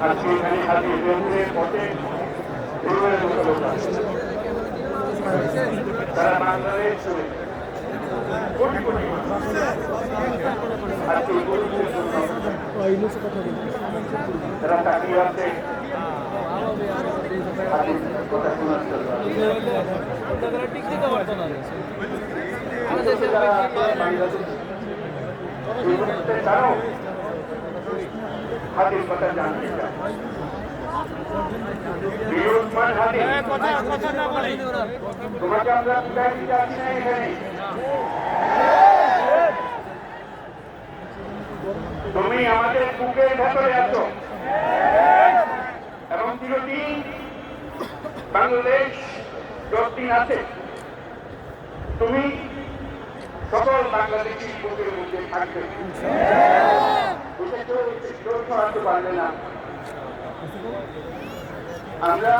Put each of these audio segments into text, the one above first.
আজকে এখানে হাজির হয়েছে পথে তারা বাংলাদেশ চলে কোটি কোটি আজকে তারা তাকিয়ে আছে কথা শোনার জন্য তারাও হাতির কথা জানতে চায়। তোমাকে আমরা বিদায় দিতে আসি না এখানে, তুমি আমাদের বুকের ভেতরে আছো এবং চিরদিন বাংলাদেশ যতদিন আছে তুমি সকল বাংলাদেশি বুকের মধ্যে থাকবে, পারবে না। আমরা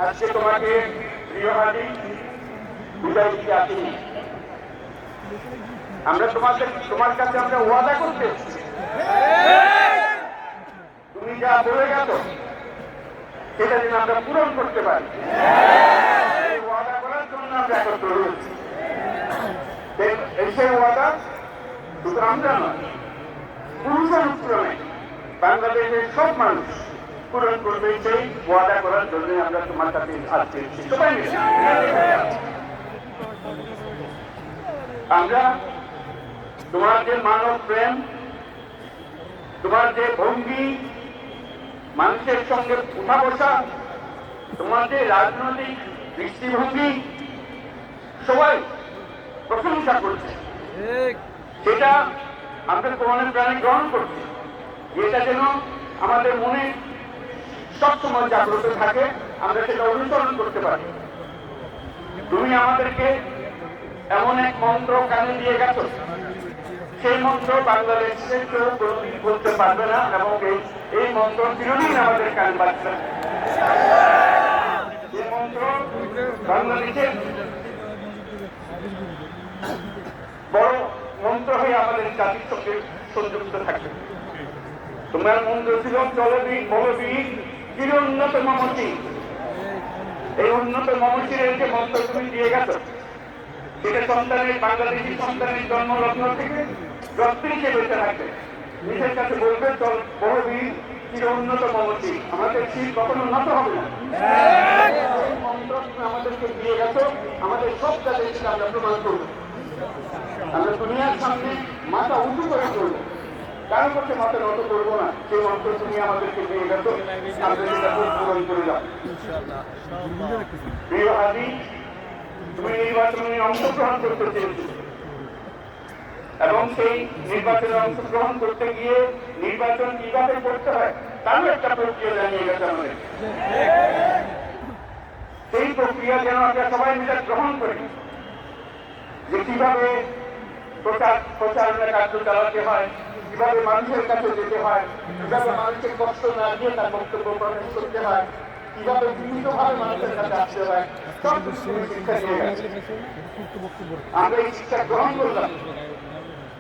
আজকে তোমাকে প্রিয় হাজি বিদায় দিতে আসিনি, আমরা তোমার কাছে আমরা ওয়াদা করতে তুমি যা বলে গেছো সেটা যেন আমরা পূরণ করতে পারি, ওয়াদা করার জন্য আমরা একত্র হয়েছি। সেই ওয়াদা শুধু আমরা নয়, পুরুষানুক্রমে বাংলাদেশের সব মানুষ পূরণ করবে, সেই ওয়াদা করার জন্য আমরা তোমার কাছে আসছি। আমরা তোমার যে মানব প্রেম, তোমার যে ভঙ্গি, মানুষের সঙ্গে উঠা বসা, তোমার যে রাজনৈতিক দৃষ্টিভঙ্গি, সবাই প্রশংসা করছে, সেটা আমরা তোমাদের প্রাণে গ্রহণ করছি। এটা যেন আমাদের মনে সবসময় জাগ্রত থাকে, আমরা সেটা অনুসরণ করতে পারি। তুমি আমাদেরকে এমন এক মন্ত্র কানে দিয়ে গেছো, সেই মন্ত্র বাংলাদেশের কেউ কোনদিন বলতে পারবে না এবং এই মন্ত্র চিরদিন আমাদের কানে বাজছে। এই মন্ত্র বাংলাদেশের বড় মন্ত্র হয়ে আমাদের জাতির সঙ্গে সংযুক্ত থাকবে। তোমার মন্ত্র ছিল চলবীর বলবীর চির উন্নত মমতি। এই উন্নত মমতির যে মন্ত্র তুমি দিয়ে গেছো, সেটা সন্তানের, বাংলাদেশি সন্তানের জন্মলগ্ন থেকে যতদিন সে বেঁচে থাকবে নিজের কাছে বলবে চল বলবীর চির উন্নত মমতি, আমাদের শীত কখনো নত হবে না। এই মন্ত্র তুমি আমাদেরকে দিয়ে গেছো, আমাদের সব কাজে সেটা আমরা প্রমাণ করবো। আমরা দুনিয়ার সামনে মাথা উঁচু করে করবো, কারো কাছে মাথা নত করবো না। সেই মন্ত্র তুমি আমাদেরকে দিয়ে গেছো, আমরা সেটা পূরণ করে যাবো। প্রিয় হাজি, তুমি নির্বাচনে অংশগ্রহণ করতে চেয়েছো এবং সেই নির্বাচনে অংশগ্রহণ করতে গিয়ে নির্বাচন কিভাবে করতে হয় তারও একটা প্রক্রিয়া জানিয়ে গেছে আমাদের। সেই প্রক্রিয়া যেন আমরা সবাই মিলে গ্রহণ করি, যে কিভাবে প্রচারণা কার্য চালাতে হয়, কিভাবে মানুষের কাছে যেতে হয়, কিভাবে মানুষের কষ্ট না দিয়ে তার বক্তব্য প্রকাশ করতে হয়, কিভাবে বিভিন্নভাবে মানুষের কাছে আসতে হয়, সব কিছু শিক্ষা দিয়ে গেছে। আমরা এই শিক্ষা গ্রহণ করলাম,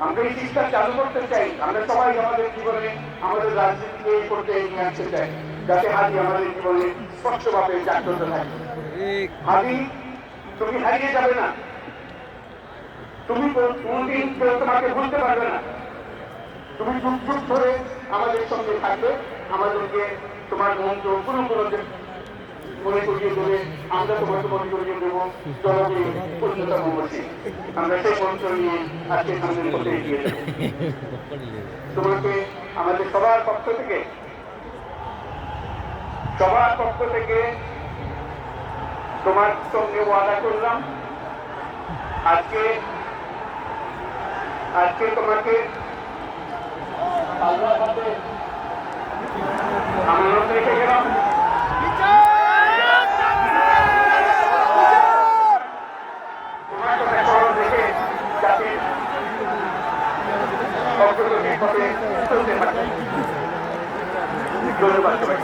আমরা এই শিক্ষা চালু করতে চাই। আমরা সবাই আমাদের জীবনে আমাদের রাজনীতিকে এই পর্যায়ে নিয়ে আসতে চাই, যাতে হাজি আমাদের জীবনে স্পষ্টভাবে জাগ্রত থাকে। হাজি তুমি হারিয়ে যাবে না, তুমি কোনদিন কেউ তোমাকে ভুলতে পারবে না। তুমি যুগ যুগ ধরে আমাদের সঙ্গে থাকবে, আমাদেরকে তোমার মন্ত্র কোনো মনে করিয়ে দেবে, আমরা তোমাকে মনে করিয়ে দেবো জনকে পূর্ণতম মসজিদ। আমরা সেই মন্ত্র নিয়ে আজকে সামনের পথে এগিয়ে দেব। তোমাকে আমাদের সবার পক্ষ থেকে তোমার সঙ্গে ওয়াদা করলাম, আজকে তোমাকে আল্লাহর হাতে আমানত রেখে গেলাম। তোমার কথা স্মরণ রেখে যাতে অগ্রগতির পথে চলতে পারে। ধন্যবাদ সবাই।